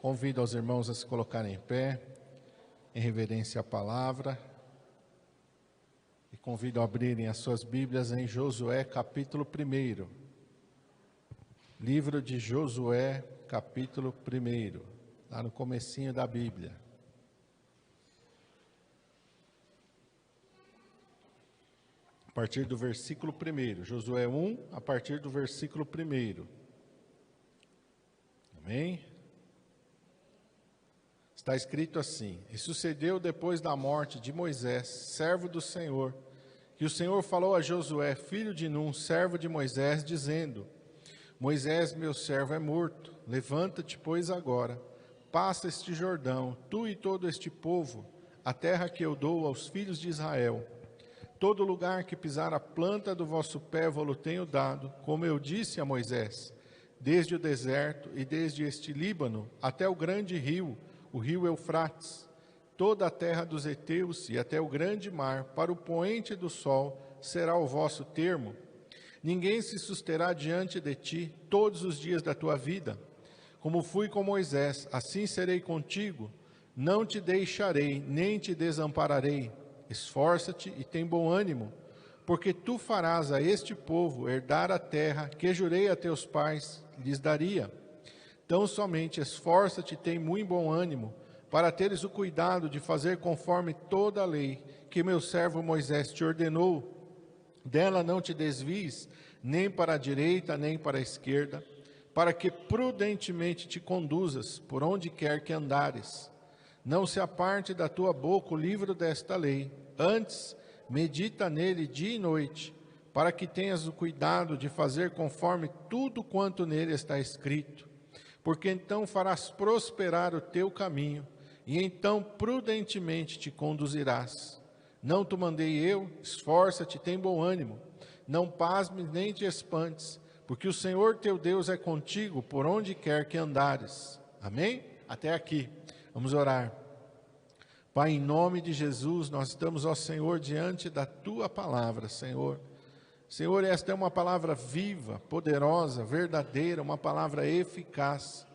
Convido os irmãos a se colocarem em pé, em reverência à palavra. E convido a abrirem as suas Bíblias em Josué, capítulo 1. Livro de Josué, capítulo 1, lá no comecinho da Bíblia. A partir do versículo 1, Josué 1, a partir do versículo 1. Amém? Está escrito assim: E sucedeu depois da morte de Moisés, servo do Senhor, que o Senhor falou a Josué, filho de Num, servo de Moisés, dizendo: Moisés, meu servo, é morto. Levanta-te, pois, agora, passa este Jordão, tu e todo este povo, a terra que eu dou aos filhos de Israel. Todo lugar que pisar a planta do vosso pé vou-lo tenho dado, como eu disse a Moisés, desde o deserto e desde este Líbano até o grande rio, o rio Eufrates, toda a terra dos heteus e até o grande mar, para o poente do sol, será o vosso termo. Ninguém se susterá diante de ti todos os dias da tua vida. Como fui com Moisés, assim serei contigo. Não te deixarei, nem te desampararei. Esforça-te e tem bom ânimo, porque tu farás a este povo herdar a terra que jurei a teus pais lhes daria. Tão somente esforça-te e tem muito bom ânimo, para teres o cuidado de fazer conforme toda a lei que meu servo Moisés te ordenou. Dela não te desvies, nem para a direita, nem para a esquerda, para que prudentemente te conduzas por onde quer que andares. Não se aparte da tua boca o livro desta lei, antes medita nele dia e noite, para que tenhas o cuidado de fazer conforme tudo quanto nele está escrito. Porque então farás prosperar o teu caminho, e então prudentemente te conduzirás. Não te mandei eu? Esforça-te, tem bom ânimo. Não pasmes nem te espantes, porque o Senhor teu Deus é contigo por onde quer que andares. Amém? Até aqui. Vamos orar. Pai, em nome de Jesus, nós estamos, ó Senhor, diante da tua palavra, Senhor. Senhor, esta é uma palavra viva, poderosa, verdadeira, uma palavra eficaz,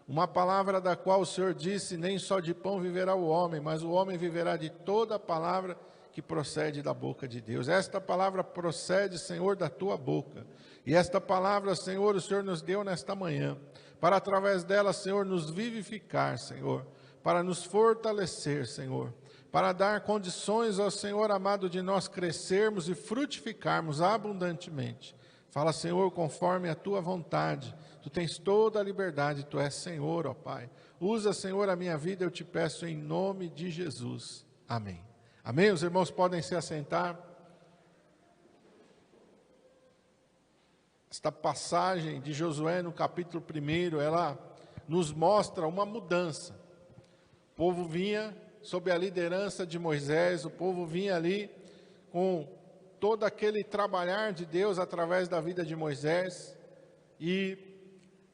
uma palavra da qual o Senhor disse: nem só de pão viverá o homem, mas o homem viverá de toda a palavra que procede da boca de Deus. Esta palavra procede, Senhor, da tua boca, e esta palavra, Senhor, o Senhor nos deu nesta manhã, para através dela, Senhor, nos vivificar, Senhor, para nos fortalecer, Senhor, para dar condições ao Senhor amado de nós crescermos e frutificarmos abundantemente. Fala, Senhor, conforme a tua vontade. Tu tens toda a liberdade, tu és Senhor, ó Pai. Usa, Senhor, a minha vida, eu te peço em nome de Jesus. Amém. Amém? Os irmãos podem se assentar. Esta passagem de Josué no capítulo 1, ela nos mostra uma mudança. O povo vinha sob a liderança de Moisés, o povo vinha ali com todo aquele trabalhar de Deus através da vida de Moisés, e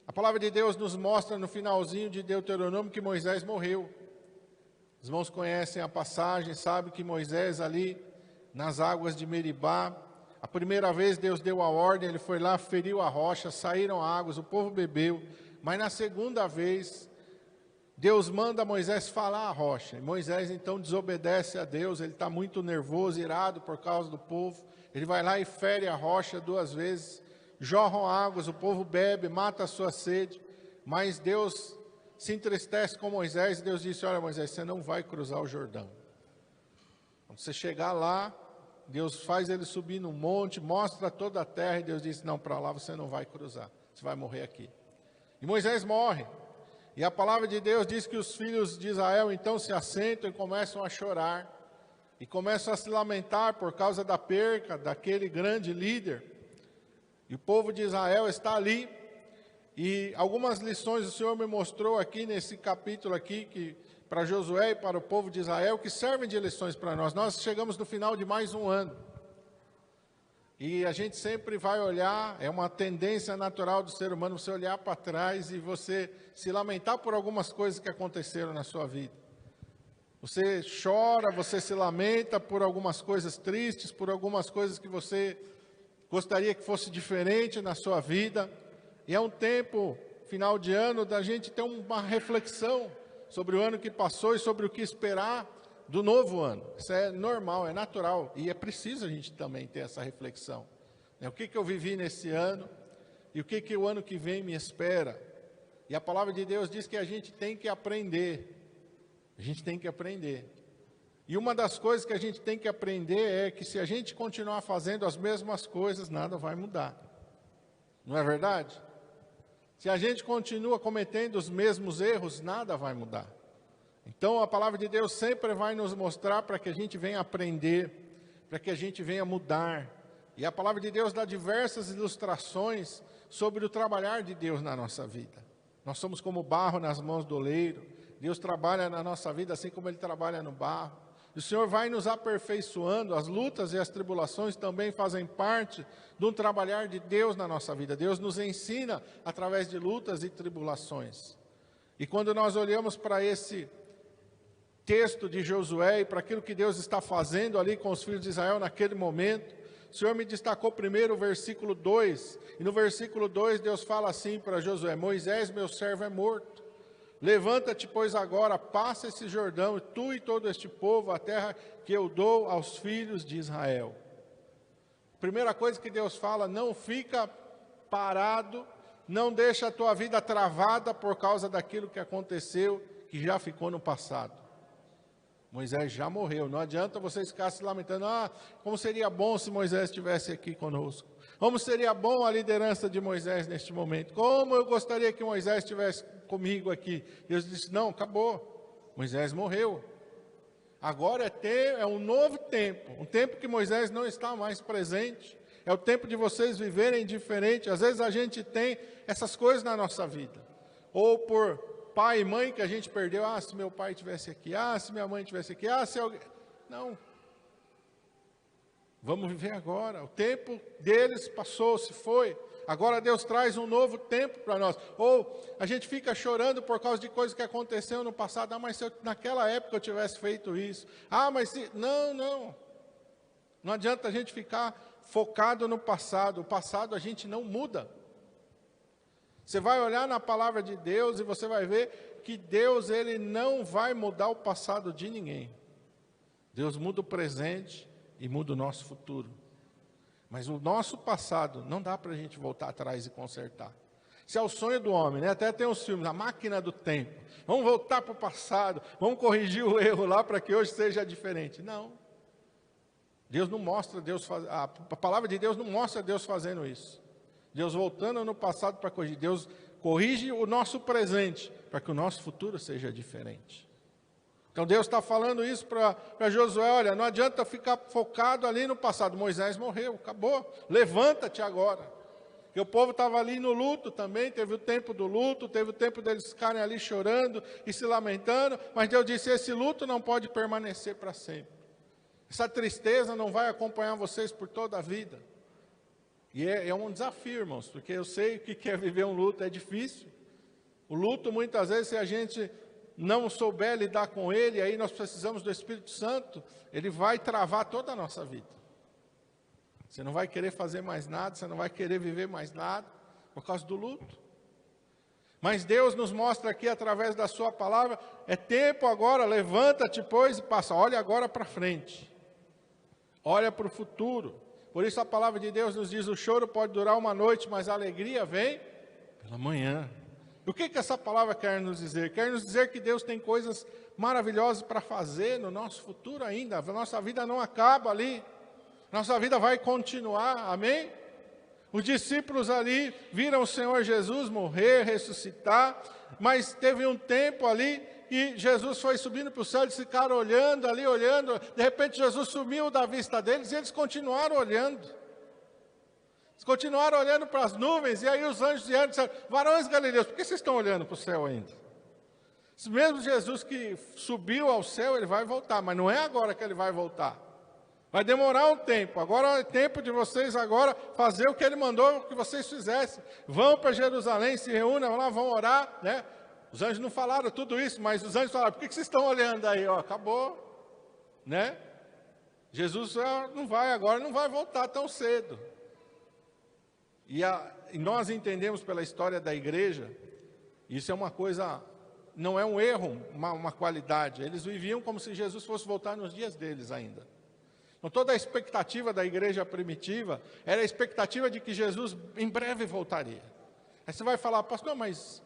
a palavra de Deus nos mostra no finalzinho de Deuteronômio que Moisés morreu. Os irmãos conhecem a passagem, sabem que Moisés ali nas águas de Meribá, a primeira vez Deus deu a ordem, ele foi lá, feriu a rocha, saíram águas, o povo bebeu, mas na segunda vez Deus manda Moisés falar a rocha, e Moisés então desobedece a Deus, ele está muito nervoso, irado por causa do povo, ele vai lá e fere a rocha 2 vezes, jorram águas, o povo bebe, mata a sua sede, mas Deus se entristece com Moisés, e Deus disse: olha, Moisés, você não vai cruzar o Jordão. Quando você chegar lá, Deus faz ele subir no monte, mostra toda a terra, e Deus disse: não, para lá você não vai cruzar, você vai morrer aqui. E Moisés morre. E a palavra de Deus diz que os filhos de Israel então se assentam e começam a chorar, e começam a se lamentar por causa da perca daquele grande líder. E o povo de Israel está ali, e algumas lições o Senhor me mostrou aqui nesse capítulo aqui, que para Josué e para o povo de Israel, que servem de lições para nós. Nós chegamos no final de mais um ano. E a gente sempre vai olhar, é uma tendência natural do ser humano, você olhar para trás e você se lamentar por algumas coisas que aconteceram na sua vida. Você chora, você se lamenta por algumas coisas tristes, por algumas coisas que você gostaria que fosse diferente na sua vida. E é um tempo final de ano, da gente ter uma reflexão sobre o ano que passou e sobre o que esperar do novo ano. Isso é normal, é natural, e é preciso a gente também ter essa reflexão. O que eu vivi nesse ano e o que o ano que vem me espera. E a palavra de Deus diz que a gente tem que aprender. A gente tem que aprender. E uma das coisas que a gente tem que aprender é que se a gente continuar fazendo as mesmas coisas, nada vai mudar. Não é verdade? Se a gente continua cometendo os mesmos erros, nada vai mudar. Então a palavra de Deus sempre vai nos mostrar para que a gente venha aprender, para que a gente venha mudar. E a palavra de Deus dá diversas ilustrações sobre o trabalhar de Deus na nossa vida. Nós somos como barro nas mãos do oleiro. Deus trabalha na nossa vida assim como Ele trabalha no barro. E o Senhor vai nos aperfeiçoando. As lutas e as tribulações também fazem parte de um trabalhar de Deus na nossa vida. Deus nos ensina através de lutas e tribulações. E quando nós olhamos para esse texto de Josué e para aquilo que Deus está fazendo ali com os filhos de Israel naquele momento, o Senhor me destacou primeiro o versículo 2. E no versículo 2 Deus fala assim para Josué: Moisés, meu servo, é morto. Levanta-te, pois, agora, passa esse Jordão, e tu e todo este povo, a terra que eu dou aos filhos de Israel. Primeira coisa que Deus fala: não fica parado, não deixa a tua vida travada por causa daquilo que aconteceu, que já ficou no passado. Moisés já morreu, não adianta vocês ficarem se lamentando: como seria bom se Moisés estivesse aqui conosco. Como seria bom a liderança de Moisés neste momento. Como eu gostaria que Moisés estivesse comigo aqui. Deus disse: não, acabou. Moisés morreu. Agora é um novo tempo. Um tempo que Moisés não está mais presente. É o tempo de vocês viverem diferente. Às vezes a gente tem essas coisas na nossa vida. Ou por pai e mãe que a gente perdeu. Se meu pai estivesse aqui. Se minha mãe estivesse aqui. Se alguém... Não. Vamos viver agora. O tempo deles passou, se foi. Agora Deus traz um novo tempo para nós. Ou a gente fica chorando por causa de coisas que aconteceram no passado. Mas se naquela época eu tivesse feito isso. Mas se... Não. Não adianta a gente ficar focado no passado. O passado a gente não muda. Você vai olhar na palavra de Deus e você vai ver que Deus, Ele não vai mudar o passado de ninguém. Deus muda o presente e muda o nosso futuro. Mas o nosso passado não dá para a gente voltar atrás e consertar. Esse é o sonho do homem, né? Até tem os filmes, a máquina do tempo. Vamos voltar para o passado, vamos corrigir o erro lá para que hoje seja diferente. Não. Deus não mostra, a palavra de Deus não mostra Deus fazendo isso. Deus voltando no passado para corrigir. Deus corrige o nosso presente para que o nosso futuro seja diferente. Então Deus está falando isso para Josué: olha, não adianta ficar focado ali no passado. Moisés morreu, acabou. Levanta-te agora. Porque o povo estava ali no luto também, teve o tempo do luto, teve o tempo deles ficarem ali chorando e se lamentando. Mas Deus disse: esse luto não pode permanecer para sempre. Essa tristeza não vai acompanhar vocês por toda a vida. E é um desafio, irmãos, porque eu sei o que é viver um luto, é difícil. O luto, muitas vezes, se a gente não souber lidar com ele, aí nós precisamos do Espírito Santo, ele vai travar toda a nossa vida. Você não vai querer fazer mais nada, você não vai querer viver mais nada, por causa do luto. Mas Deus nos mostra aqui, através da sua palavra: é tempo agora, levanta-te, pois, e passa. Olha agora para frente. Olha para o futuro. Por isso a palavra de Deus nos diz: o choro pode durar uma noite, mas a alegria vem pela manhã. O que essa palavra quer nos dizer? Quer nos dizer que Deus tem coisas maravilhosas para fazer no nosso futuro ainda. A nossa vida não acaba ali. Nossa vida vai continuar, amém? Os discípulos ali viram o Senhor Jesus morrer, ressuscitar, mas teve um tempo ali e Jesus foi subindo para o céu, eles ficaram olhando ali, olhando. De repente Jesus sumiu da vista deles e eles continuaram olhando. Eles continuaram olhando para as nuvens, e aí os anjos vieram e disseram: varões galileus, por que vocês estão olhando para o céu ainda? Esse mesmo Jesus que subiu ao céu, ele vai voltar, mas não é agora que ele vai voltar. Vai demorar um tempo. Agora é tempo de vocês agora fazer o que ele mandou que vocês fizessem. Vão para Jerusalém, se reúnam lá, vão orar, né? Os anjos não falaram tudo isso, mas os anjos falaram: por que vocês estão olhando aí? Acabou, né? Jesus não vai agora, não vai voltar tão cedo. E nós entendemos pela história da igreja Isso é uma coisa, não é um erro, uma qualidade. Eles viviam como se Jesus fosse voltar nos dias deles ainda. Então, toda a expectativa da igreja primitiva era a expectativa de que Jesus em breve voltaria. Aí você vai falar, pastor, mas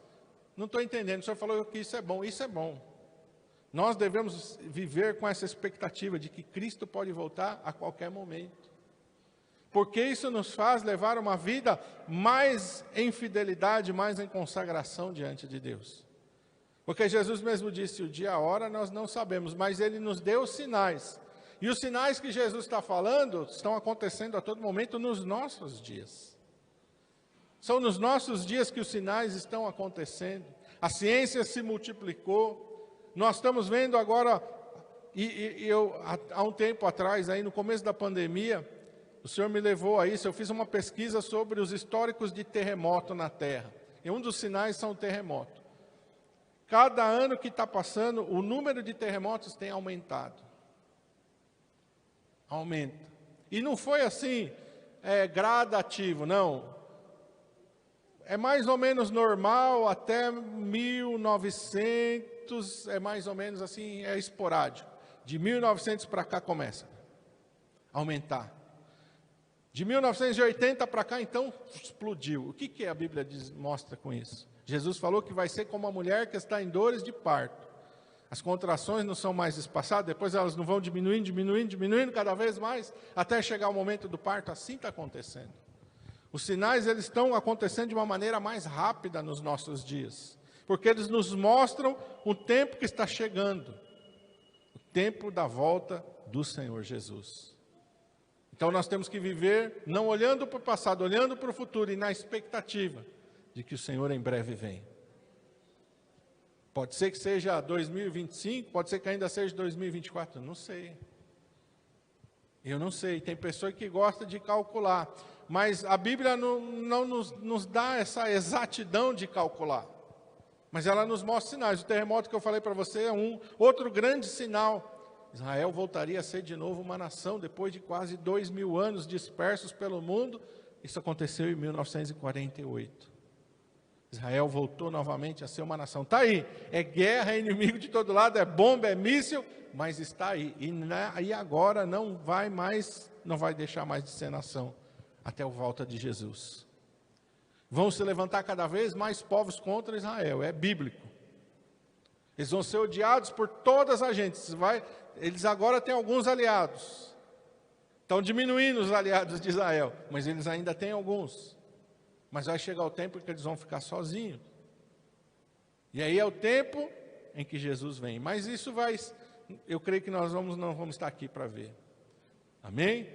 não estou entendendo, o senhor falou que isso é bom. Isso é bom. Nós devemos viver com essa expectativa de que Cristo pode voltar a qualquer momento. Porque isso nos faz levar uma vida mais em fidelidade, mais em consagração diante de Deus. Porque Jesus mesmo disse, o dia e a hora nós não sabemos, mas Ele nos deu os sinais. E os sinais que Jesus está falando estão acontecendo a todo momento nos nossos dias. São nos nossos dias que os sinais estão acontecendo. A ciência se multiplicou. Nós estamos vendo agora, há um tempo atrás, aí no começo da pandemia, o Senhor me levou a isso, eu fiz uma pesquisa sobre os históricos de terremoto na Terra. E um dos sinais são o terremoto. Cada ano que está passando, o número de terremotos tem aumentado. Aumenta. E não foi assim, gradativo, não. É mais ou menos normal, até 1900, é mais ou menos assim, é esporádico. De 1900 para cá começa a aumentar. De 1980 para cá, então, explodiu. O que a Bíblia mostra com isso? Jesus falou que vai ser como a mulher que está em dores de parto. As contrações não são mais espaçadas, depois elas não vão diminuindo cada vez mais, até chegar o momento do parto. Assim está acontecendo. Os sinais, eles estão acontecendo de uma maneira mais rápida nos nossos dias, porque eles nos mostram o tempo que está chegando, o tempo da volta do Senhor Jesus. Então nós temos que viver, não olhando para o passado, olhando para o futuro e na expectativa de que o Senhor em breve vem. Pode ser que seja 2025, pode ser que ainda seja 2024, não sei. Eu não sei, tem pessoa que gosta de calcular, mas a Bíblia não nos dá essa exatidão de calcular. Mas ela nos mostra sinais. O terremoto que eu falei para você é outro grande sinal. Israel voltaria a ser de novo uma nação, depois de quase 2000 anos dispersos pelo mundo. Isso aconteceu em 1948. Israel voltou novamente a ser uma nação. Está aí, é guerra, é inimigo de todo lado, é bomba, é míssil, mas está aí. E agora não vai deixar mais de ser nação, até a volta de Jesus. Vão se levantar cada vez mais povos contra Israel, é bíblico. Eles vão ser odiados por todas as gentes. Eles agora têm alguns aliados. Estão diminuindo os aliados de Israel, mas eles ainda têm alguns. Mas vai chegar o tempo que eles vão ficar sozinhos. E aí é o tempo em que Jesus vem. Mas isso eu creio que nós não vamos estar aqui para ver. Amém?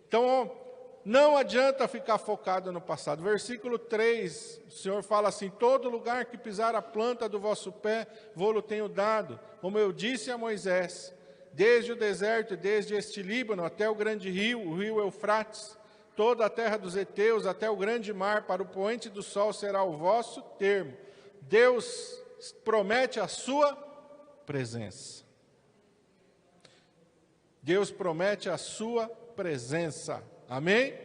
Então, não adianta ficar focado no passado. Versículo 3, o Senhor fala assim, todo lugar que pisar a planta do vosso pé, vou-lo tenho dado, como eu disse a Moisés, desde o deserto, desde este Líbano, até o grande rio, o rio Eufrates, toda a terra dos heteus, até o grande mar, para o poente do sol será o vosso termo. Deus promete a sua presença. Deus promete a sua presença. Amém?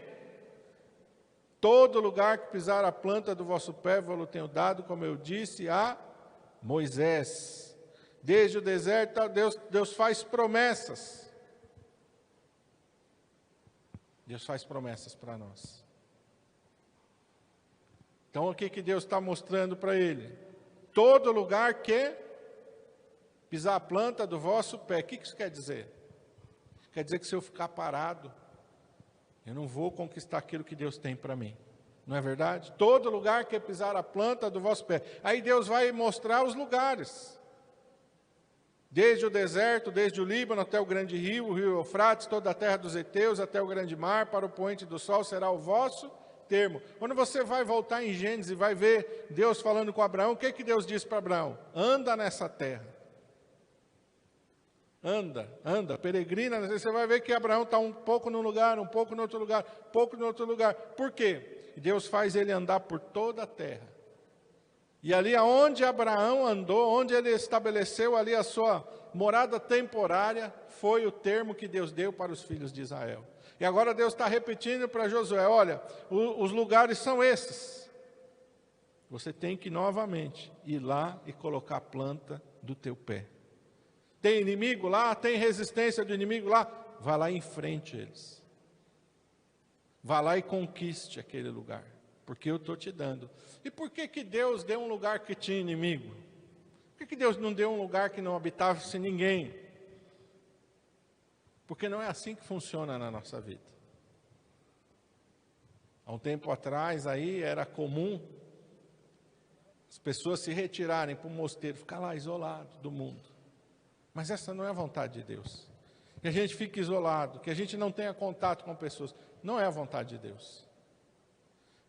Todo lugar que pisar a planta do vosso pé, vou-lo tenho dado, como eu disse a Moisés. Desde o deserto, Deus faz promessas. Deus faz promessas para nós. Então, o que Deus está mostrando para ele? Todo lugar que pisar a planta do vosso pé. O que isso quer dizer? Quer dizer que se eu ficar parado, eu não vou conquistar aquilo que Deus tem para mim. Não é verdade? Todo lugar que pisar a planta do vosso pé. Aí Deus vai mostrar os lugares. Desde o deserto, desde o Líbano até o grande rio, o rio Eufrates, toda a terra dos heteus, até o grande mar, para o poente do sol será o vosso termo. Quando você vai voltar em Gênesis e vai ver Deus falando com Abraão, o que Deus disse para Abraão? Anda nessa terra. Anda, peregrina. Você vai ver que Abraão está um pouco num lugar, um pouco no outro lugar, um pouco no outro lugar. Por quê? Deus faz ele andar por toda a terra. E ali aonde Abraão andou, onde ele estabeleceu ali a sua morada temporária, foi o termo que Deus deu para os filhos de Israel. E agora Deus está repetindo para Josué, olha, os lugares são esses. Você tem que novamente ir lá e colocar a planta do teu pé. Tem inimigo lá? Tem resistência do inimigo lá? Vá lá e enfrente eles. Vá lá e conquiste aquele lugar, porque eu estou te dando. E por que Deus deu um lugar que tinha inimigo? Por que Deus não deu um lugar que não habitava-se ninguém? Porque não é assim que funciona na nossa vida. Há um tempo atrás aí era comum as pessoas se retirarem para o mosteiro, ficar lá isolado do mundo. Mas essa não é a vontade de Deus. Que a gente fique isolado, que a gente não tenha contato com pessoas. Não é a vontade de Deus.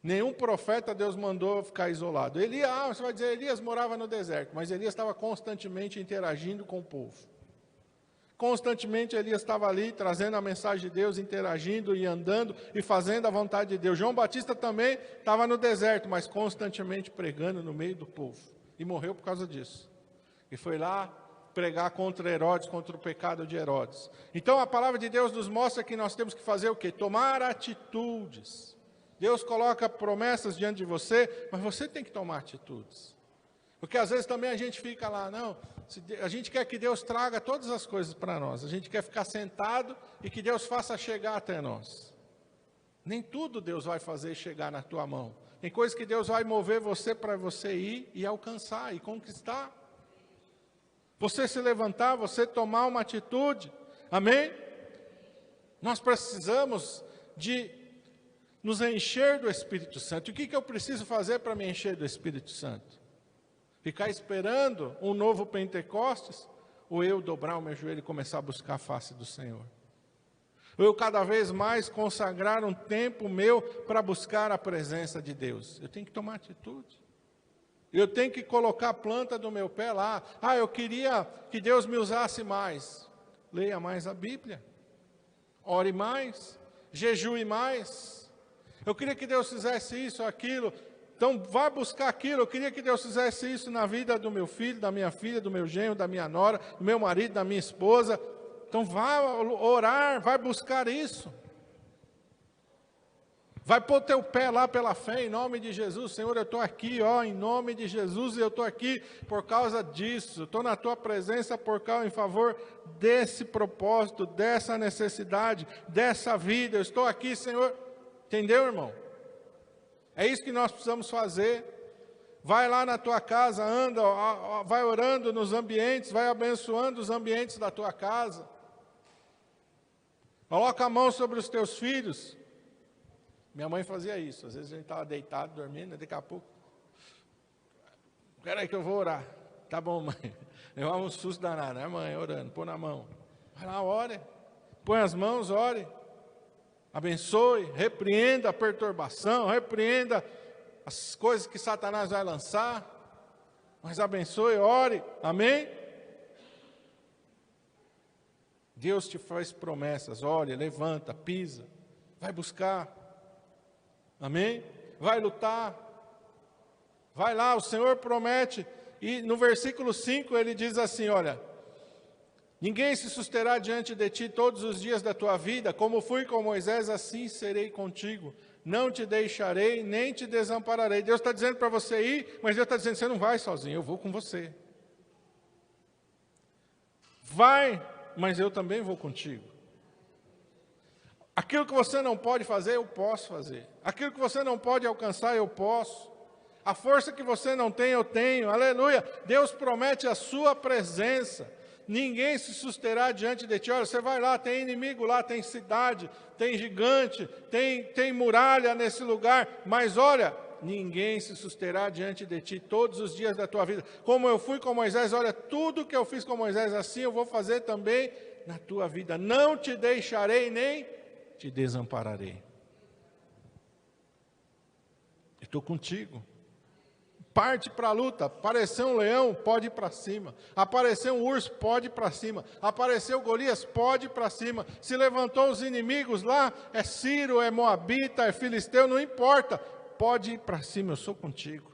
Nenhum profeta Deus mandou ficar isolado. Você vai dizer, Elias morava no deserto, mas Elias estava constantemente interagindo com o povo. Constantemente Elias estava ali, trazendo a mensagem de Deus, interagindo e andando e fazendo a vontade de Deus. João Batista também estava no deserto, mas constantemente pregando no meio do povo. E morreu por causa disso. E foi lá pregar contra Herodes, contra o pecado de Herodes. Então a palavra de Deus nos mostra que nós temos que fazer o quê? Tomar atitudes. Deus coloca promessas diante de você, mas você tem que tomar atitudes. Porque às vezes também a gente fica lá, não, a gente quer que Deus traga todas as coisas para nós, a gente quer ficar sentado e que Deus faça chegar até nós. Nem tudo Deus vai fazer chegar na tua mão. Tem coisas que Deus vai mover você para você ir e alcançar e conquistar. Você se levantar, você tomar uma atitude, amém? Nós precisamos de nos encher do Espírito Santo. E o que eu preciso fazer para me encher do Espírito Santo? Ficar esperando um novo Pentecostes? Ou eu dobrar o meu joelho e começar a buscar a face do Senhor? Ou eu cada vez mais consagrar um tempo meu para buscar a presença de Deus? Eu tenho que tomar atitude. Eu tenho que colocar a planta do meu pé lá. Eu queria que Deus me usasse mais. Leia mais a Bíblia. Ore mais. Jejue mais. Eu queria que Deus fizesse isso, aquilo. Então, vá buscar aquilo. Eu queria que Deus fizesse isso na vida do meu filho, da minha filha, do meu genro, da minha nora, do meu marido, da minha esposa. Então, vá orar, vai buscar isso. Vai pôr teu pé lá pela fé, em nome de Jesus. Senhor, eu estou aqui, em nome de Jesus, e eu estou aqui por causa disso. Estou na tua presença em favor desse propósito, dessa necessidade, dessa vida. Eu estou aqui, Senhor. Entendeu, irmão? É isso que nós precisamos fazer. Vai lá na tua casa, anda, vai orando nos ambientes, vai abençoando os ambientes da tua casa. Coloca a mão sobre os teus filhos. Minha mãe fazia isso. Às vezes a gente estava deitado, dormindo, daqui a pouco. Espera aí que eu vou orar. Tá bom, mãe. Levava um susto danado, né, mãe? Orando, põe na mão. Vai lá, ore. Põe as mãos, ore. Abençoe, repreenda a perturbação, repreenda as coisas que Satanás vai lançar. Mas abençoe, ore. Amém? Deus te faz promessas. Ore, levanta, pisa. Vai buscar. Amém? Vai lutar. Vai lá, o Senhor promete. E no versículo 5 ele diz assim, olha: ninguém se susterá diante de ti todos os dias da tua vida, como fui com Moisés, assim serei contigo. Não te deixarei, nem te desampararei. Deus está dizendo para você ir, mas Deus está dizendo, você não vai sozinho, eu vou com você. Vai, mas eu também vou contigo. Aquilo que você não pode fazer, eu posso fazer. Aquilo que você não pode alcançar, eu posso. A força que você não tem, eu tenho. Aleluia. Deus promete a sua presença. Ninguém se susterá diante de ti. Olha, você vai lá, tem inimigo lá, tem cidade, tem gigante, tem muralha nesse lugar. Mas olha, ninguém se susterá diante de ti todos os dias da tua vida. Como eu fui com Moisés, olha, tudo que eu fiz com Moisés, assim eu vou fazer também na tua vida. Não te deixarei nem te desampararei. Estou contigo. Parte para a luta. Apareceu um leão, pode ir para cima. Apareceu um urso, pode ir para cima. Apareceu Golias, pode ir para cima. Se levantou os inimigos lá, é Ciro, é Moabita, é Filisteu, não importa. Pode ir para cima, eu sou contigo.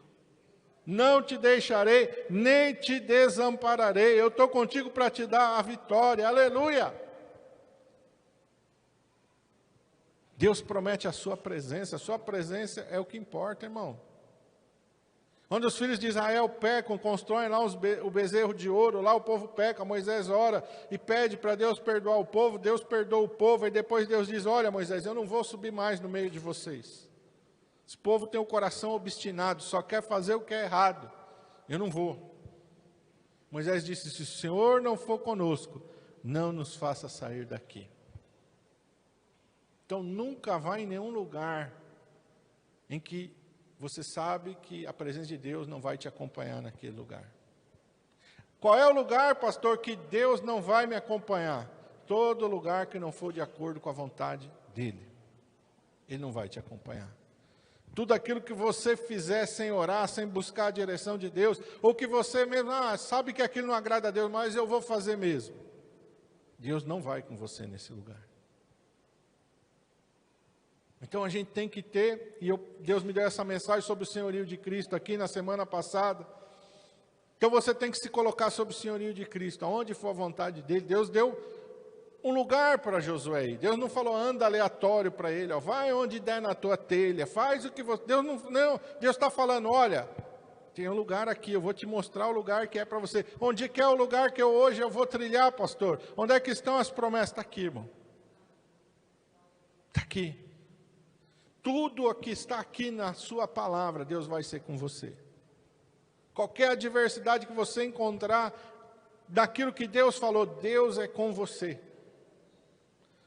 Não te deixarei, nem te desampararei. Eu estou contigo para te dar a vitória. Aleluia! Deus promete a sua presença é o que importa, irmão. Onde os filhos de Israel pecam, constroem lá o bezerro de ouro, lá o povo peca, Moisés ora e pede para Deus perdoar o povo, Deus perdoa o povo, e depois Deus diz, olha Moisés, eu não vou subir mais no meio de vocês. Esse povo tem o coração obstinado, só quer fazer o que é errado, eu não vou. Moisés disse, se o Senhor não for conosco, não nos faça sair daqui. Então nunca vá em nenhum lugar em que você sabe que a presença de Deus não vai te acompanhar naquele lugar. Qual é o lugar, pastor, que Deus não vai me acompanhar? Todo lugar que não for de acordo com a vontade dEle. Ele não vai te acompanhar. Tudo aquilo que você fizer sem orar, sem buscar a direção de Deus, ou que você mesmo, sabe que aquilo não agrada a Deus, mas eu vou fazer mesmo. Deus não vai com você nesse lugar. Então a gente tem que ter, e Deus me deu essa mensagem sobre o senhorio de Cristo aqui na semana passada. Então você tem que se colocar sobre o senhorio de Cristo, aonde for a vontade dele. Deus deu um lugar para Josué. Deus não falou, anda aleatório para ele, ó, vai onde der na tua telha, faz o que você... Deus está falando, olha, tem um lugar aqui, eu vou te mostrar o lugar que é para você. Onde que é o lugar que hoje eu vou trilhar, pastor? Onde é que estão as promessas? Está aqui, irmão. Está aqui. Tudo o que está aqui na sua palavra, Deus vai ser com você. Qualquer adversidade que você encontrar, daquilo que Deus falou, Deus é com você.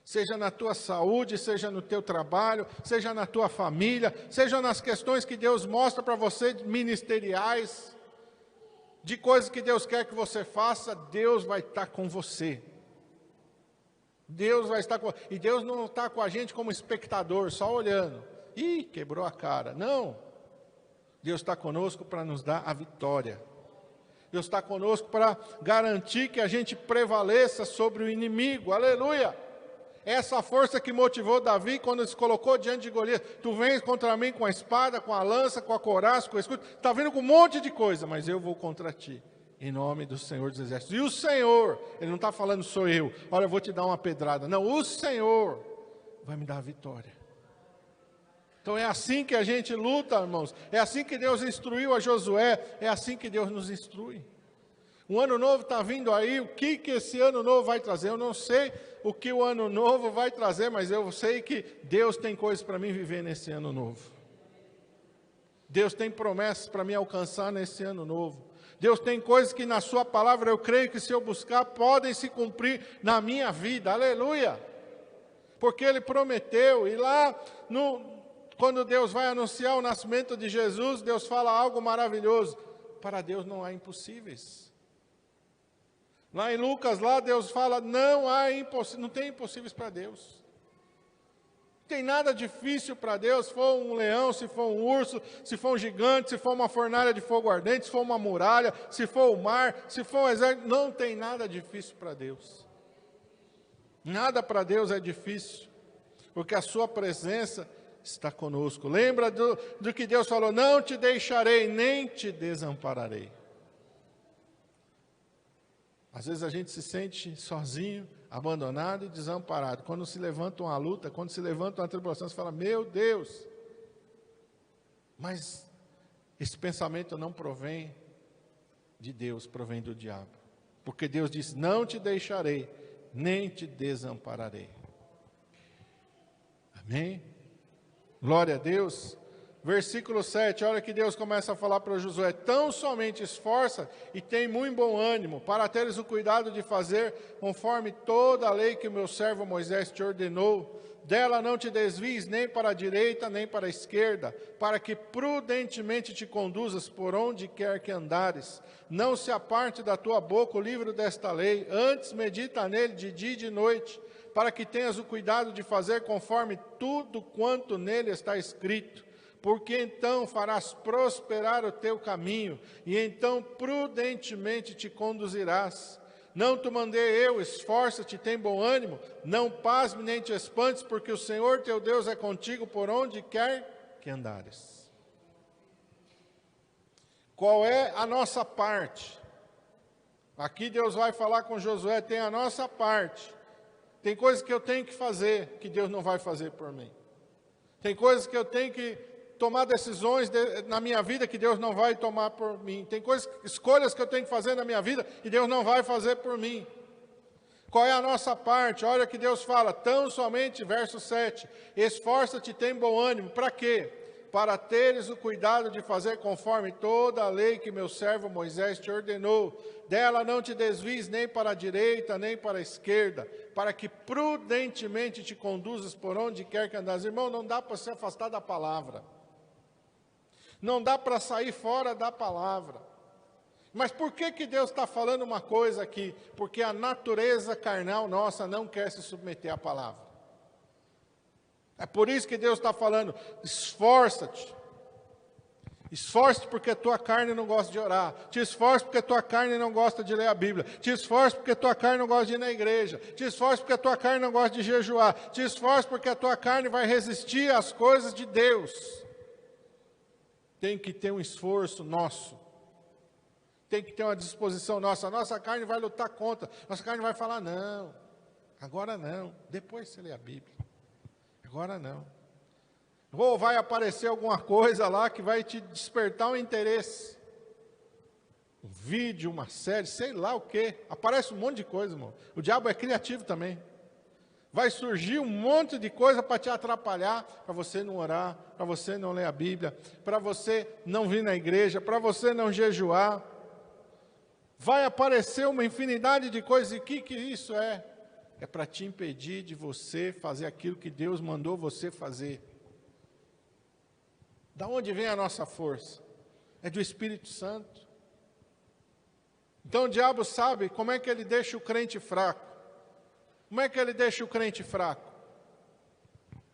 Seja na tua saúde, seja no teu trabalho, seja na tua família, seja nas questões que Deus mostra para você, ministeriais, de coisas que Deus quer que você faça, Deus vai estar com você. Deus vai estar com... E Deus não está com a gente como espectador, só olhando. Ih, quebrou a cara. Não. Deus está conosco para nos dar a vitória. Deus está conosco para garantir que a gente prevaleça sobre o inimigo. Aleluia. Essa força que motivou Davi quando ele se colocou diante de Golias. Tu vens contra mim com a espada, com a lança, com a couraça, com o escudo. Está vindo com um monte de coisa, mas eu vou contra ti. Em nome do Senhor dos Exércitos. E o Senhor, Ele não está falando sou eu, olha eu vou te dar uma pedrada. Não, o Senhor vai me dar a vitória. Então é assim que a gente luta, irmãos. É assim que Deus instruiu a Josué. É assim que Deus nos instrui. Um ano novo está vindo aí. O que esse ano novo vai trazer? Eu não sei o que o ano novo vai trazer, mas eu sei que Deus tem coisas para mim viver nesse ano novo. Deus tem promessas para me alcançar nesse ano novo. Deus tem coisas que na sua palavra eu creio que se eu buscar podem se cumprir na minha vida, aleluia, porque Ele prometeu. E lá, quando Deus vai anunciar o nascimento de Jesus, Deus fala algo maravilhoso, para Deus não há impossíveis. Lá em Lucas, lá Deus fala, não tem impossíveis para Deus. Não tem nada difícil para Deus, se for um leão, se for um urso, se for um gigante, se for uma fornalha de fogo ardente, se for uma muralha, se for o mar, se for um exército, não tem nada difícil para Deus. Nada para Deus é difícil, porque a sua presença está conosco. Lembra do que Deus falou, não te deixarei, nem te desampararei. Às vezes a gente se sente sozinho, abandonado e desamparado. Quando se levanta uma luta, quando se levanta uma tribulação, você fala, meu Deus. Mas esse pensamento não provém de Deus, provém do diabo. Porque Deus diz, não te deixarei, nem te desampararei. Amém? Glória a Deus. Versículo 7, olha que Deus começa a falar para Josué, tão somente esforça e tem muito bom ânimo, para teres o cuidado de fazer conforme toda a lei que o meu servo Moisés te ordenou. Dela não te desvies nem para a direita, nem para a esquerda, para que prudentemente te conduzas por onde quer que andares. Não se aparte da tua boca o livro desta lei, antes medita nele de dia e de noite, para que tenhas o cuidado de fazer conforme tudo quanto nele está escrito. Porque então farás prosperar o teu caminho, e então prudentemente te conduzirás. Não te mandei eu, esforça-te, tem bom ânimo, não pasme nem te espantes, porque o Senhor teu Deus é contigo por onde quer que andares. Qual é a nossa parte? Aqui Deus vai falar com Josué, tem a nossa parte. Tem coisas que eu tenho que fazer, que Deus não vai fazer por mim. Tem coisas que eu tenho que tomar decisões na minha vida que Deus não vai tomar por mim. Tem escolhas que eu tenho que fazer na minha vida que Deus não vai fazer por mim. Qual é a nossa parte? Olha que Deus fala, tão somente, verso 7, esforça-te e tem bom ânimo. Para quê? Para teres o cuidado de fazer conforme toda a lei que meu servo Moisés te ordenou. Dela não te desvies nem para a direita, nem para a esquerda, para que prudentemente te conduzas por onde quer que andares. Irmão, não dá para se afastar da palavra. Não dá para sair fora da palavra. Mas por que Deus está falando uma coisa aqui? Porque a natureza carnal nossa não quer se submeter à palavra. É por isso que Deus está falando, esforça-te. Esforça-te porque a tua carne não gosta de orar. Te esforça porque a tua carne não gosta de ler a Bíblia. Te esforça porque a tua carne não gosta de ir na igreja. Te esforça porque a tua carne não gosta de jejuar. Te esforça porque a tua carne vai resistir às coisas de Deus. Tem que ter um esforço nosso. Tem que ter uma disposição nossa. A nossa carne vai lutar contra. Nossa carne vai falar, não, agora não. Depois você lê a Bíblia. Agora não. Ou vai aparecer alguma coisa lá que vai te despertar um interesse. Um vídeo, uma série, sei lá o quê. Aparece um monte de coisa, irmão. O diabo é criativo também. Vai surgir um monte de coisa para te atrapalhar, para você não orar, para você não ler a Bíblia, para você não vir na igreja, para você não jejuar. Vai aparecer uma infinidade de coisas. E o que isso é? É para te impedir de você fazer aquilo que Deus mandou você fazer. Da onde vem a nossa força? É do Espírito Santo. Então o diabo sabe como é que ele deixa o crente fraco. Como é que ele deixa o crente fraco?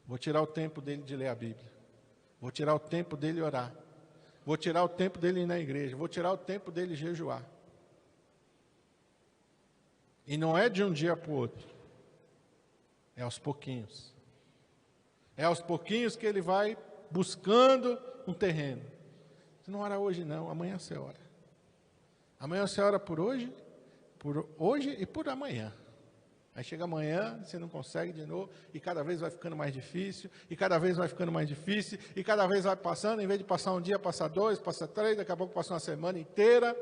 Vou tirar o tempo dele de ler a Bíblia. Vou tirar o tempo dele orar. Vou tirar o tempo dele ir na igreja. Vou tirar o tempo dele jejuar. E não é de um dia para o outro. É aos pouquinhos. É aos pouquinhos que ele vai buscando um terreno. Você não ora hoje não, amanhã você ora. Amanhã você ora por hoje e por amanhã. Aí chega amanhã, você não consegue de novo, e cada vez vai ficando mais difícil, e cada vez vai ficando mais difícil, e cada vez vai passando, em vez de passar um dia, passa 2, passa 3, daqui a pouco passa uma semana inteira,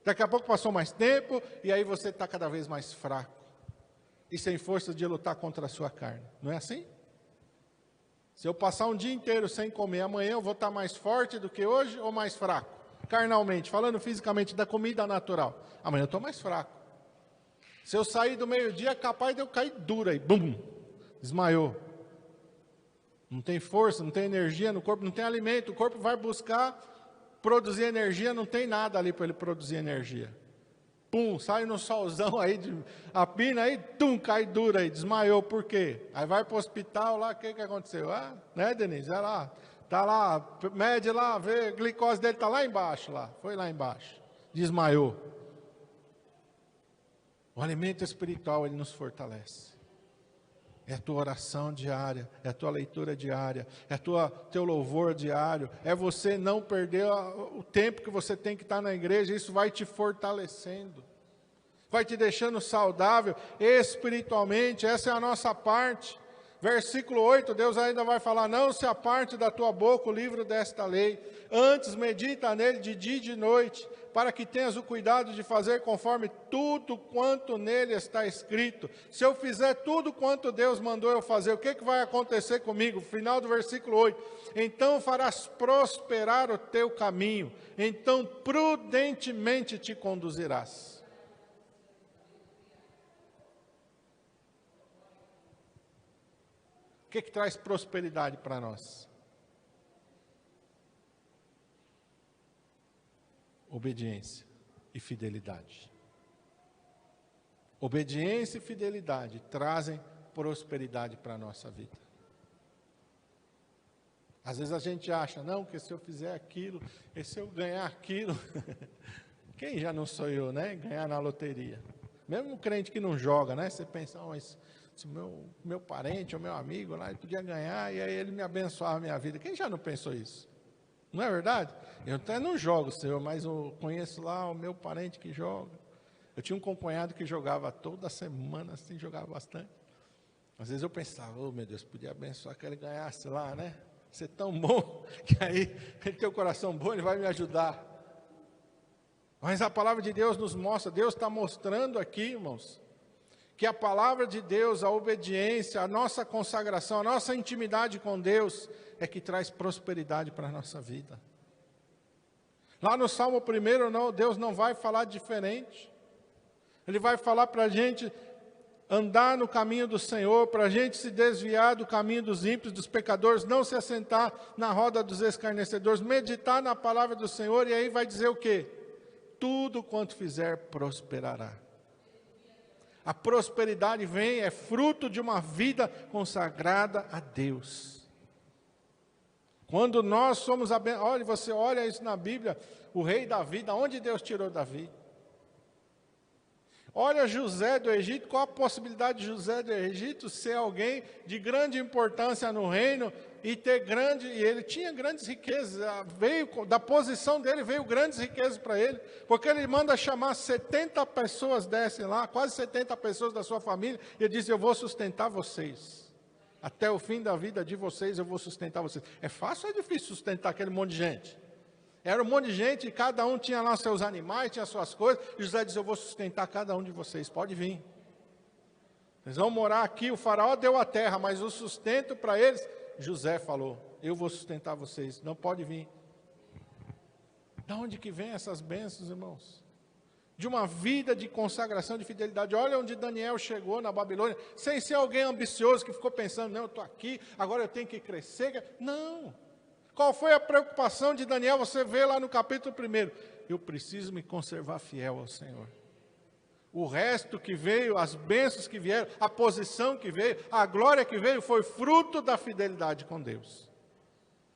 daqui a pouco passou mais tempo, e aí você está cada vez mais fraco, e sem força de lutar contra a sua carne. Não é assim? Se eu passar um dia inteiro sem comer, amanhã eu vou estar mais forte do que hoje ou mais fraco? Carnalmente, falando fisicamente da comida natural. Amanhã eu estou mais fraco. Se eu sair do meio-dia, é capaz de eu cair dura e bum, desmaiou. Não tem força, não tem energia no corpo, não tem alimento. O corpo vai buscar produzir energia, não tem nada ali para ele produzir energia. Pum, sai no solzão aí, a pina aí, tum, cai dura aí, desmaiou, por quê? Aí vai para o hospital lá, o que aconteceu? Ah, né, Denise? Vai lá, tá lá, mede lá, vê, a glicose dele está lá embaixo, lá, foi lá embaixo, desmaiou. O alimento espiritual, ele nos fortalece. É a tua oração diária, é a tua leitura diária, é teu louvor diário, é você não perder o tempo que você tem que estar na igreja, isso vai te fortalecendo, vai te deixando saudável espiritualmente, essa é a nossa parte. Versículo 8, Deus ainda vai falar, não se aparte da tua boca o livro desta lei, antes medita nele de dia e de noite, para que tenhas o cuidado de fazer conforme tudo quanto nele está escrito. Se eu fizer tudo quanto Deus mandou eu fazer, o que vai acontecer comigo? Final do versículo 8, então farás prosperar o teu caminho, então prudentemente te conduzirás. O que traz prosperidade para nós? Obediência e fidelidade. Obediência e fidelidade trazem prosperidade para a nossa vida. Às vezes a gente acha, não, que se eu fizer aquilo, e se eu ganhar aquilo, quem já não sonhou, né? Ganhar na loteria. Mesmo um crente que não joga, né? Você pensa, mas se o meu parente ou meu amigo lá, ele podia ganhar e aí ele me abençoava a minha vida. Quem já não pensou isso? Não é verdade? Eu até não jogo, Senhor, mas eu conheço lá o meu parente que joga. Eu tinha um companheiro que jogava toda semana, assim, jogava bastante. Às vezes eu pensava, oh meu Deus, podia abençoar que ele ganhasse lá, né? Você é tão bom, que aí ele tem o coração bom, ele vai me ajudar. Mas a palavra de Deus nos mostra, Deus está mostrando aqui, irmãos, que a palavra de Deus, a obediência, a nossa consagração, a nossa intimidade com Deus, é que traz prosperidade para a nossa vida. Lá no Salmo 1, não, Deus não vai falar diferente. Ele vai falar para a gente andar no caminho do Senhor, para a gente se desviar do caminho dos ímpios, dos pecadores, não se assentar na roda dos escarnecedores, meditar na palavra do Senhor, e aí vai dizer o quê? Tudo quanto fizer prosperará. A prosperidade vem, é fruto de uma vida consagrada a Deus. Quando nós somos abençoados, olha, você olha isso na Bíblia, o rei Davi, de onde Deus tirou Davi? Olha José do Egito, qual a possibilidade de José do Egito ser alguém de grande importância no reino e ele tinha grandes riquezas, da posição dele veio grandes riquezas para ele, porque ele manda chamar 70 pessoas, descem lá, quase 70 pessoas da sua família, e ele diz, eu vou sustentar vocês, até o fim da vida de vocês eu vou sustentar vocês. É fácil ou é difícil sustentar aquele monte de gente? Era um monte de gente, e cada um tinha lá seus animais, tinha suas coisas, e José diz, eu vou sustentar cada um de vocês, pode vir. Vocês vão morar aqui, o faraó deu a terra, mas o sustento para eles, José falou, eu vou sustentar vocês, não pode vir. De onde que vem essas bênçãos, irmãos? De uma vida de consagração, de fidelidade. Olha onde Daniel chegou na Babilônia, sem ser alguém ambicioso que ficou pensando, não, eu estou aqui, agora eu tenho que crescer. Não. Qual foi a preocupação de Daniel? Você vê lá no capítulo 1. Eu preciso me conservar fiel ao Senhor. O resto que veio, as bênçãos que vieram, a posição que veio, a glória que veio, foi fruto da fidelidade com Deus.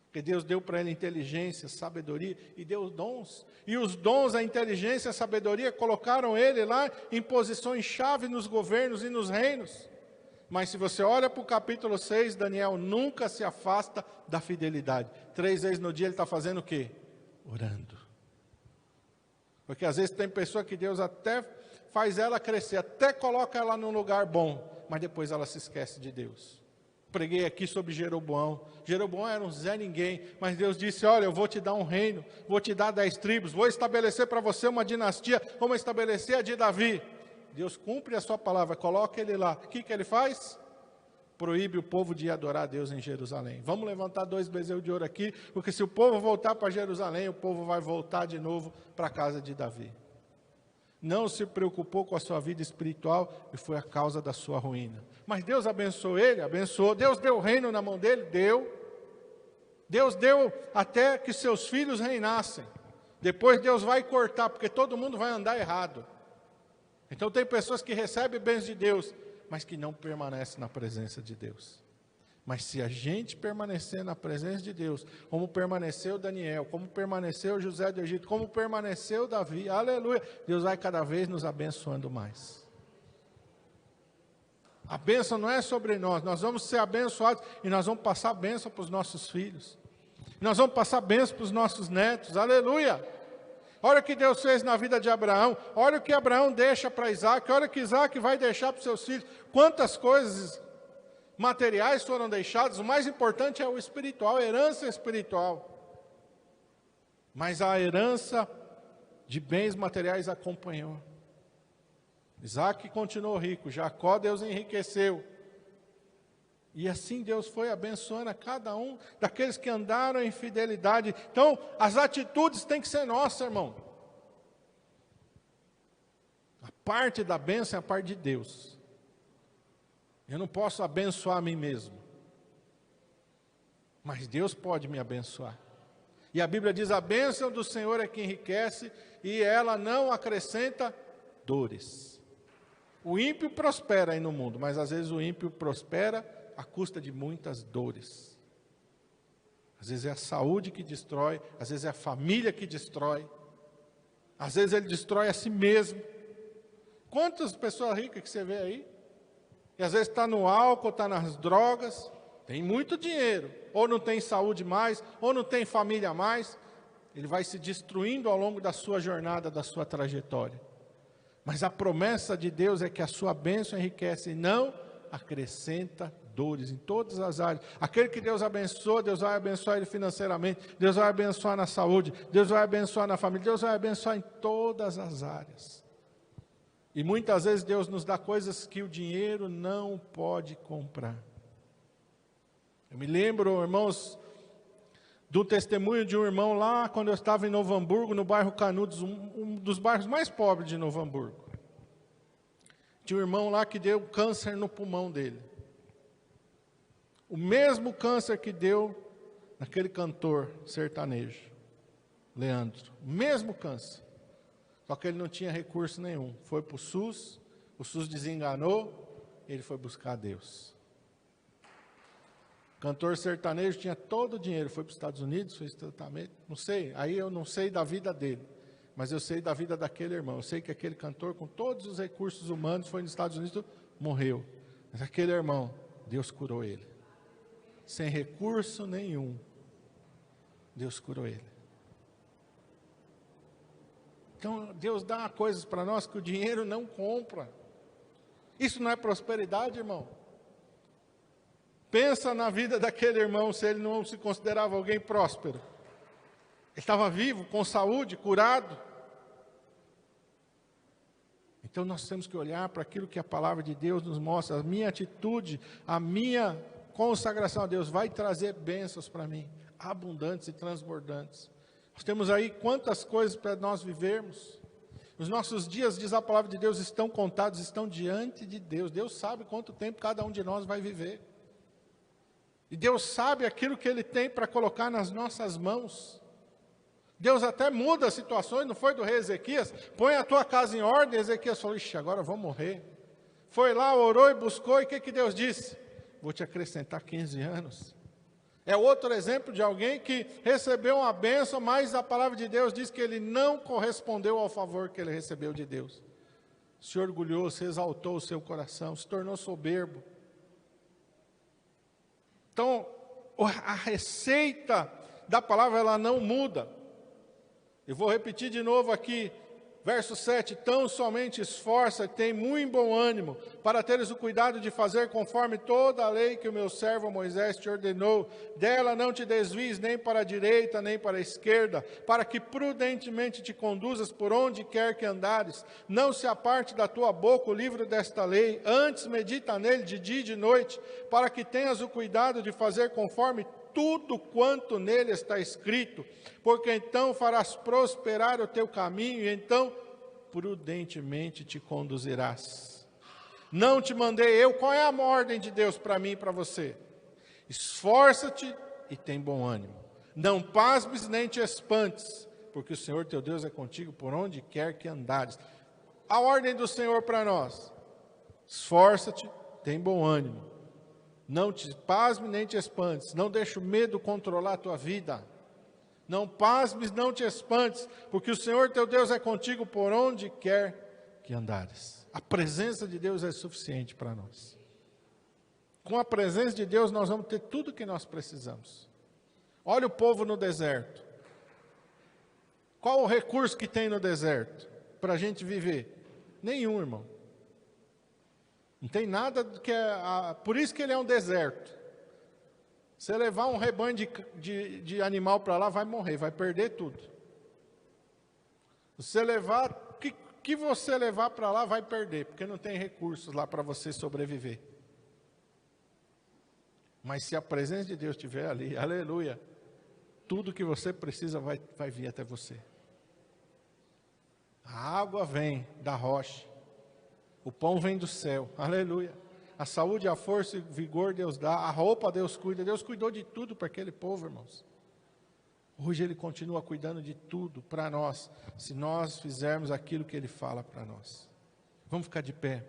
Porque Deus deu para ele inteligência, sabedoria e deu dons. E os dons, a inteligência e a sabedoria colocaram ele lá em posições-chave nos governos e nos reinos. Mas se você olha para o capítulo 6, Daniel nunca se afasta da fidelidade. 3 vezes no dia ele está fazendo o quê? Orando. Porque às vezes tem pessoa que Deus até faz ela crescer, até coloca ela num lugar bom, mas depois ela se esquece de Deus. Preguei aqui sobre Jeroboão. Jeroboão era um Zé Ninguém, mas Deus disse, olha, eu vou te dar um reino, vou te dar 10 tribos, vou estabelecer para você uma dinastia, como estabelecer a de Davi. Deus cumpre a sua palavra, coloca ele lá. O que ele faz? Proíbe o povo de ir adorar a Deus em Jerusalém. Vamos levantar 2 bezerros de ouro aqui, porque se o povo voltar para Jerusalém, o povo vai voltar de novo para a casa de Davi. Não se preocupou com a sua vida espiritual e foi a causa da sua ruína. Mas Deus abençoou ele, abençoou. Deus deu o reino na mão dele, deu. Deus deu até que seus filhos reinassem. Depois Deus vai cortar, porque todo mundo vai andar errado. Então tem pessoas que recebem bens de Deus, mas que não permanecem na presença de Deus. Mas se a gente permanecer na presença de Deus, como permaneceu Daniel, como permaneceu José do Egito, como permaneceu Davi, aleluia, Deus vai cada vez nos abençoando mais. A bênção não é sobre nós vamos ser abençoados e nós vamos passar bênção para os nossos filhos. Nós vamos passar bênção para os nossos netos, aleluia. Olha o que Deus fez na vida de Abraão, olha o que Abraão deixa para Isaac, olha o que Isaac vai deixar para os seus filhos. Quantas coisas materiais foram deixadas, o mais importante é o espiritual, a herança espiritual. Mas a herança de bens materiais acompanhou. Isaac continuou rico, Jacó Deus enriqueceu. E assim Deus foi abençoando a cada um daqueles que andaram em fidelidade. Então, as atitudes têm que ser nossas, irmão. A parte da bênção é a parte de Deus. Eu não posso abençoar a mim mesmo. Mas Deus pode me abençoar. E a Bíblia diz, a bênção do Senhor é que enriquece e ela não acrescenta dores. O ímpio prospera aí no mundo, mas às vezes o ímpio prospera à custa de muitas dores. Às vezes é a saúde que destrói, às vezes é a família que destrói, às vezes ele destrói a si mesmo. Quantas pessoas ricas que você vê aí? E às vezes está no álcool, está nas drogas, tem muito dinheiro, ou não tem saúde mais, ou não tem família mais, ele vai se destruindo ao longo da sua jornada, da sua trajetória. Mas a promessa de Deus é que a sua bênção enriquece e não acrescenta dores em todas as áreas. Aquele que Deus abençoa, Deus vai abençoar ele financeiramente, Deus vai abençoar na saúde, Deus vai abençoar na família, Deus vai abençoar em todas as áreas. E muitas vezes Deus nos dá coisas que o dinheiro não pode comprar. Eu me lembro, irmãos, do testemunho de um irmão lá, quando eu estava em Novo Hamburgo, no bairro Canudos, um dos bairros mais pobres de Novo Hamburgo. Tinha um irmão lá que deu câncer no pulmão dele. O mesmo câncer que deu naquele cantor sertanejo, Leandro. O mesmo câncer. Só que ele não tinha recurso nenhum. Foi para o SUS desenganou, ele foi buscar Deus. O cantor sertanejo tinha todo o dinheiro, foi para os Estados Unidos, fez tratamento, não sei, aí eu não sei da vida dele, mas eu sei da vida daquele irmão. Eu sei que aquele cantor, com todos os recursos humanos, foi nos Estados Unidos, morreu. Mas aquele irmão, Deus curou ele. Sem recurso nenhum, Deus curou ele. Então, Deus dá coisas para nós que o dinheiro não compra. Isso não é prosperidade, irmão? Pensa na vida daquele irmão, se ele não se considerava alguém próspero. Ele estava vivo, com saúde, curado. Então, nós temos que olhar para aquilo que a palavra de Deus nos mostra. A minha atitude, a minha consagração a Deus vai trazer bênçãos para mim, abundantes e transbordantes. Nós temos aí quantas coisas para nós vivermos. Os nossos dias, diz a palavra de Deus, estão contados, estão diante de Deus. Deus sabe quanto tempo cada um de nós vai viver. E Deus sabe aquilo que Ele tem para colocar nas nossas mãos. Deus até muda as situações, não foi do rei Ezequias? Põe a tua casa em ordem. Ezequias falou, ixi, agora eu vou morrer. Foi lá, orou e buscou, e o que Deus disse? Vou te acrescentar 15 anos. É outro exemplo de alguém que recebeu uma bênção, mas a palavra de Deus diz que ele não correspondeu ao favor que ele recebeu de Deus. Se orgulhou, se exaltou o seu coração, se tornou soberbo. Então, a receita da palavra, ela não muda. Eu vou repetir de novo aqui, verso 7, tão somente esforça, tem muito bom ânimo, para teres o cuidado de fazer conforme toda a lei que o meu servo Moisés te ordenou. Dela não te desvies nem para a direita, nem para a esquerda, para que prudentemente te conduzas por onde quer que andares. Não se aparte da tua boca o livro desta lei, antes medita nele de dia e de noite, para que tenhas o cuidado de fazer conforme tudo quanto nele está escrito, porque então farás prosperar o teu caminho, e então prudentemente te conduzirás. Não te mandei eu, qual é a ordem de Deus para mim e para você? Esforça-te e tem bom ânimo, não pasmes nem te espantes, porque o Senhor teu Deus é contigo por onde quer que andares. A ordem do Senhor para nós: esforça-te, tem bom ânimo. Não te pasmes nem te espantes, não deixe o medo controlar a tua vida. Não pasmes, não te espantes, porque o Senhor teu Deus é contigo por onde quer que andares. A presença de Deus é suficiente para nós. Com a presença de Deus nós vamos ter tudo o que nós precisamos. Olha o povo no deserto. Qual o recurso que tem no deserto para a gente viver? Nenhum, irmão. Não tem nada que por isso que ele é um deserto. Você levar um rebanho de animal para lá, vai morrer, vai perder tudo. Você levar, que você levar para lá, vai perder, porque não tem recursos lá para você sobreviver. Mas se a presença de Deus estiver ali, aleluia, tudo que você precisa vai vir até você. A água vem da rocha. O pão vem do céu, aleluia. A saúde, a força e o vigor Deus dá, a roupa Deus cuida. Deus cuidou de tudo para aquele povo, irmãos. Hoje Ele continua cuidando de tudo para nós, se nós fizermos aquilo que Ele fala para nós. Vamos ficar de pé.